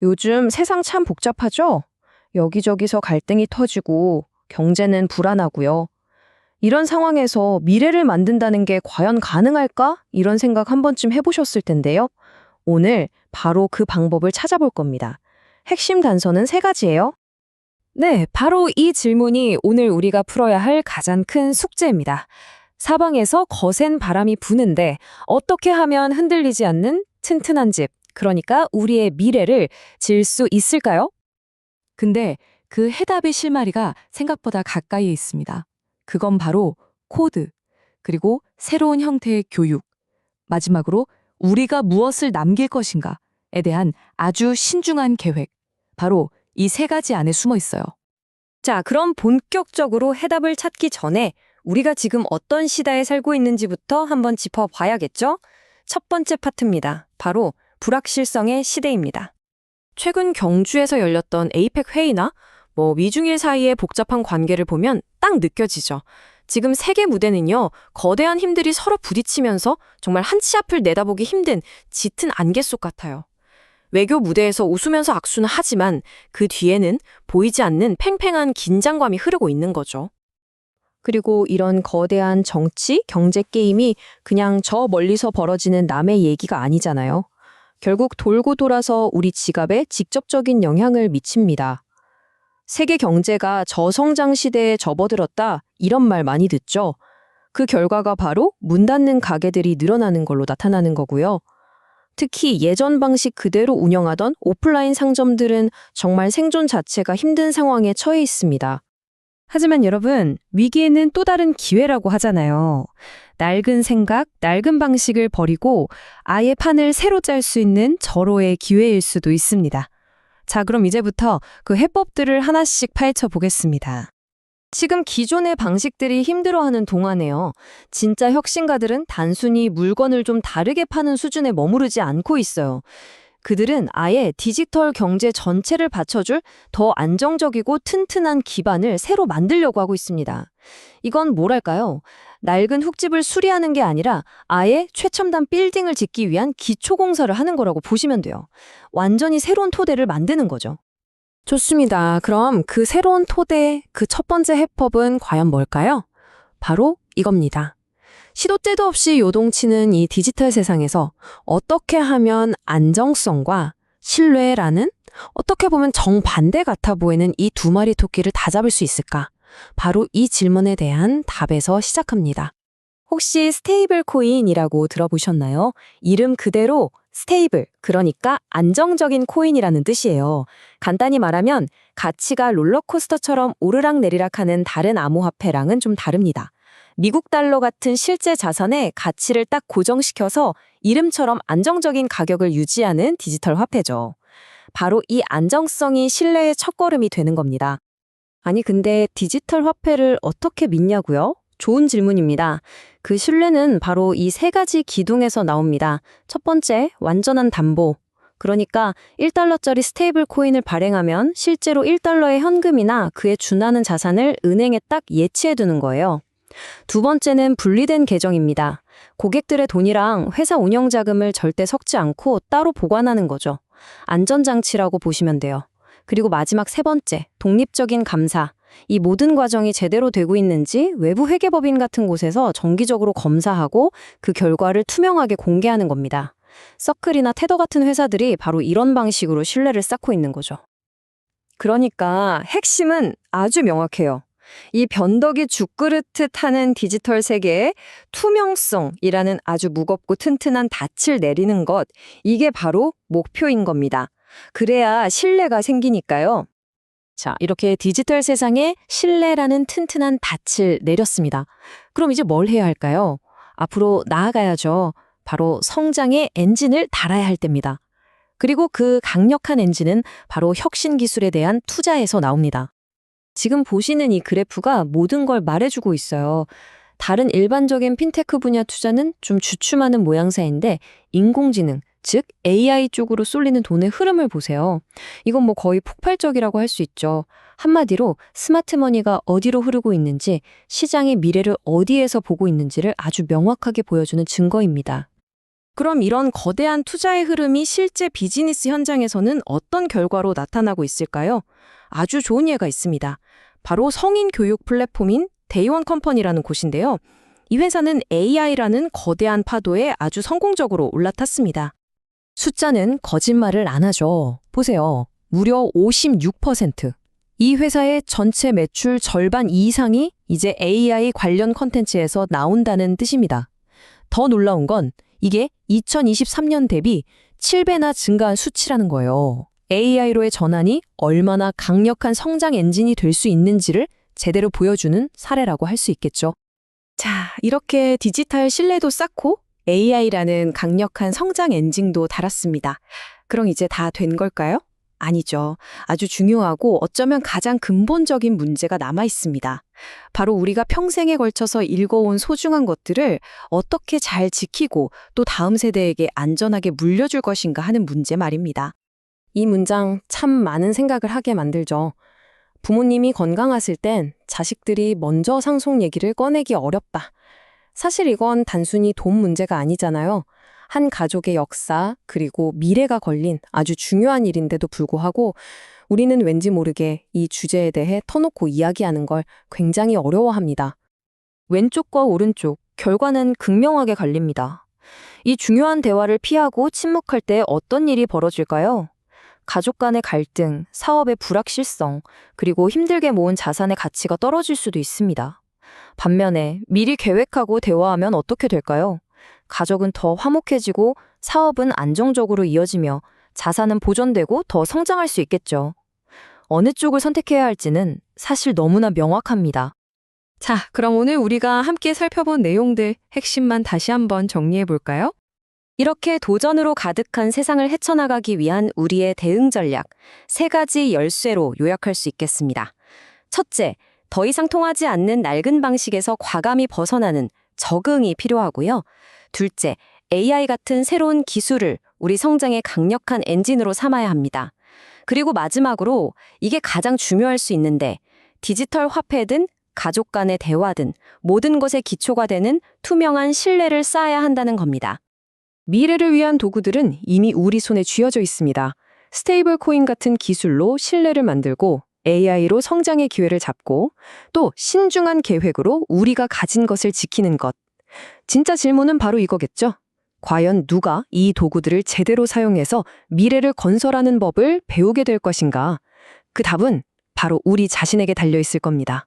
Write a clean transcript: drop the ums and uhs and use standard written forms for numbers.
요즘 세상 참 복잡하죠? 여기저기서 갈등이 터지고 경제는 불안하고요. 이런 상황에서 미래를 만든다는 게 과연 가능할까? 이런 생각 한 번쯤 해보셨을 텐데요. 오늘 바로 그 방법을 찾아볼 겁니다. 핵심 단서는 세 가지예요. 네, 바로 이 질문이 오늘 우리가 풀어야 할 가장 큰 숙제입니다. 사방에서 거센 바람이 부는데 어떻게 하면 흔들리지 않는 튼튼한 집, 그러니까 우리의 미래를 질 수 있을까요? 근데 그 해답의 실마리가 생각보다 가까이에 있습니다. 그건 바로 코드, 그리고 새로운 형태의 교육, 마지막으로 우리가 무엇을 남길 것인가에 대한 아주 신중한 계획, 바로 이 세 가지 안에 숨어 있어요. 자, 그럼 본격적으로 해답을 찾기 전에 우리가 지금 어떤 시대에 살고 있는지부터 한번 짚어봐야겠죠? 첫 번째 파트입니다. 바로 불확실성의 시대입니다. 최근 경주에서 열렸던 에이펙 회의나 미중일 사이의 복잡한 관계를 보면 딱 느껴지죠. 지금 세계 무대는요, 거대한 힘들이 서로 부딪히면서 정말 한 치 앞을 내다보기 힘든 짙은 안개 속 같아요. 외교 무대에서 웃으면서 악수는 하지만 그 뒤에는 보이지 않는 팽팽한 긴장감이 흐르고 있는 거죠. 그리고 이런 거대한 정치, 경제 게임이 그냥 저 멀리서 벌어지는 남의 얘기가 아니잖아요. 결국 돌고 돌아서 우리 지갑에 직접적인 영향을 미칩니다. 세계 경제가 저성장 시대에 접어들었다, 이런 말 많이 듣죠. 그 결과가 바로 문 닫는 가게들이 늘어나는 걸로 나타나는 거고요. 특히 예전 방식 그대로 운영하던 오프라인 상점들은 정말 생존 자체가 힘든 상황에 처해 있습니다. 하지만 여러분, 위기에는 또 다른 기회라고 하잖아요. 낡은 생각, 낡은 방식을 버리고 아예 판을 새로 짤 수 있는 절호의 기회일 수도 있습니다. 자, 그럼 이제부터 그 해법들을 하나씩 파헤쳐 보겠습니다. 지금 기존의 방식들이 힘들어하는 동안에요. 진짜 혁신가들은 단순히 물건을 좀 다르게 파는 수준에 머무르지 않고 있어요. 그들은 아예 디지털 경제 전체를 받쳐줄 더 안정적이고 튼튼한 기반을 새로 만들려고 하고 있습니다. 이건 뭐랄까요? 낡은 흙집을 수리하는 게 아니라 아예 최첨단 빌딩을 짓기 위한 기초공사를 하는 거라고 보시면 돼요. 완전히 새로운 토대를 만드는 거죠. 좋습니다. 그럼 그 새로운 토대, 그 첫 번째 해법은 과연 뭘까요? 바로 이겁니다. 시도 때도 없이 요동치는 이 디지털 세상에서 어떻게 하면 안정성과 신뢰라는 어떻게 보면 정반대 같아 보이는 이 두 마리 토끼를 다 잡을 수 있을까? 바로 이 질문에 대한 답에서 시작합니다. 혹시 스테이블 코인이라고 들어보셨나요? 이름 그대로 스테이블, 그러니까 안정적인 코인이라는 뜻이에요. 간단히 말하면 가치가 롤러코스터처럼 오르락내리락하는 다른 암호화폐랑은 좀 다릅니다. 미국 달러 같은 실제 자산의 가치를 딱 고정시켜서 이름처럼 안정적인 가격을 유지하는 디지털 화폐죠. 바로 이 안정성이 신뢰의 첫걸음이 되는 겁니다. 아니, 근데 디지털 화폐를 어떻게 믿냐고요? 좋은 질문입니다. 그 신뢰는 바로 이 세 가지 기둥에서 나옵니다. 첫 번째, 완전한 담보. 그러니까 1달러짜리 스테이블 코인을 발행하면 실제로 1달러의 현금이나 그에 준하는 자산을 은행에 딱 예치해 두는 거예요. 두 번째는 분리된 계정입니다. 고객들의 돈이랑 회사 운영 자금을 절대 섞지 않고 따로 보관하는 거죠. 안전장치라고 보시면 돼요. 그리고 마지막 세 번째, 독립적인 감사. 이 모든 과정이 제대로 되고 있는지 외부 회계법인 같은 곳에서 정기적으로 검사하고 그 결과를 투명하게 공개하는 겁니다. 서클이나 테더 같은 회사들이 바로 이런 방식으로 신뢰를 쌓고 있는 거죠. 그러니까 핵심은 아주 명확해요. 이 변덕이 죽그릇듯 하는 디지털 세계에 투명성이라는 아주 무겁고 튼튼한 닻을 내리는 것, 이게 바로 목표인 겁니다. 그래야 신뢰가 생기니까요. 자, 이렇게 디지털 세상에 신뢰라는 튼튼한 닻을 내렸습니다. 그럼 이제 뭘 해야 할까요? 앞으로 나아가야죠. 바로 성장의 엔진을 달아야 할 때입니다. 그리고 그 강력한 엔진은 바로 혁신 기술에 대한 투자에서 나옵니다. 지금 보시는 이 그래프가 모든 걸 말해주고 있어요. 다른 일반적인 핀테크 분야 투자는 좀 주춤하는 모양새인데 인공지능, 즉 AI 쪽으로 쏠리는 돈의 흐름을 보세요. 이건 거의 폭발적이라고 할 수 있죠. 한마디로 스마트머니가 어디로 흐르고 있는지, 시장의 미래를 어디에서 보고 있는지를 아주 명확하게 보여주는 증거입니다. 그럼 이런 거대한 투자의 흐름이 실제 비즈니스 현장에서는 어떤 결과로 나타나고 있을까요? 아주 좋은 예가 있습니다. 바로 성인 교육 플랫폼인 데이원 컴퍼니라는 곳인데요. 이 회사는 AI라는 거대한 파도에 아주 성공적으로 올라탔습니다. 숫자는 거짓말을 안 하죠. 보세요. 무려 56%. 이 회사의 전체 매출 절반 이상이 이제 AI 관련 컨텐츠에서 나온다는 뜻입니다. 더 놀라운 건 이게 2023년 대비 7배나 증가한 수치라는 거예요. AI로의 전환이 얼마나 강력한 성장 엔진이 될 수 있는지를 제대로 보여주는 사례라고 할 수 있겠죠. 자, 이렇게 디지털 신뢰도 쌓고 AI라는 강력한 성장 엔진도 달았습니다. 그럼 이제 다 된 걸까요? 아니죠. 아주 중요하고 어쩌면 가장 근본적인 문제가 남아 있습니다. 바로 우리가 평생에 걸쳐서 읽어온 소중한 것들을 어떻게 잘 지키고 또 다음 세대에게 안전하게 물려줄 것인가 하는 문제 말입니다. 이 문장 참 많은 생각을 하게 만들죠. 부모님이 건강하실 땐 자식들이 먼저 상속 얘기를 꺼내기 어렵다. 사실 이건 단순히 돈 문제가 아니잖아요. 한 가족의 역사, 그리고 미래가 걸린 아주 중요한 일인데도 불구하고 우리는 왠지 모르게 이 주제에 대해 터놓고 이야기하는 걸 굉장히 어려워합니다. 왼쪽과 오른쪽, 결과는 극명하게 갈립니다. 이 중요한 대화를 피하고 침묵할 때 어떤 일이 벌어질까요? 가족 간의 갈등, 사업의 불확실성, 그리고 힘들게 모은 자산의 가치가 떨어질 수도 있습니다. 반면에 미리 계획하고 대화하면 어떻게 될까요? 가족은 더 화목해지고 사업은 안정적으로 이어지며 자산은 보존되고 더 성장할 수 있겠죠. 어느 쪽을 선택해야 할지는 사실 너무나 명확합니다. 자, 그럼 오늘 우리가 함께 살펴본 내용들 핵심만 다시 한번 정리해 볼까요? 이렇게 도전으로 가득한 세상을 헤쳐나가기 위한 우리의 대응 전략, 3가지 열쇠로 요약할 수 있겠습니다. 첫째, 더 이상 통하지 않는 낡은 방식에서 과감히 벗어나는 적응이 필요하고요. 둘째, AI 같은 새로운 기술을 우리 성장의 강력한 엔진으로 삼아야 합니다. 그리고 마지막으로 이게 가장 중요할 수 있는데 디지털 화폐든 가족 간의 대화든 모든 것의 기초가 되는 투명한 신뢰를 쌓아야 한다는 겁니다. 미래를 위한 도구들은 이미 우리 손에 쥐어져 있습니다. 스테이블 코인 같은 기술로 신뢰를 만들고 AI로 성장의 기회를 잡고 또 신중한 계획으로 우리가 가진 것을 지키는 것. 진짜 질문은 바로 이거겠죠? 과연 누가 이 도구들을 제대로 사용해서 미래를 건설하는 법을 배우게 될 것인가? 그 답은 바로 우리 자신에게 달려 있을 겁니다.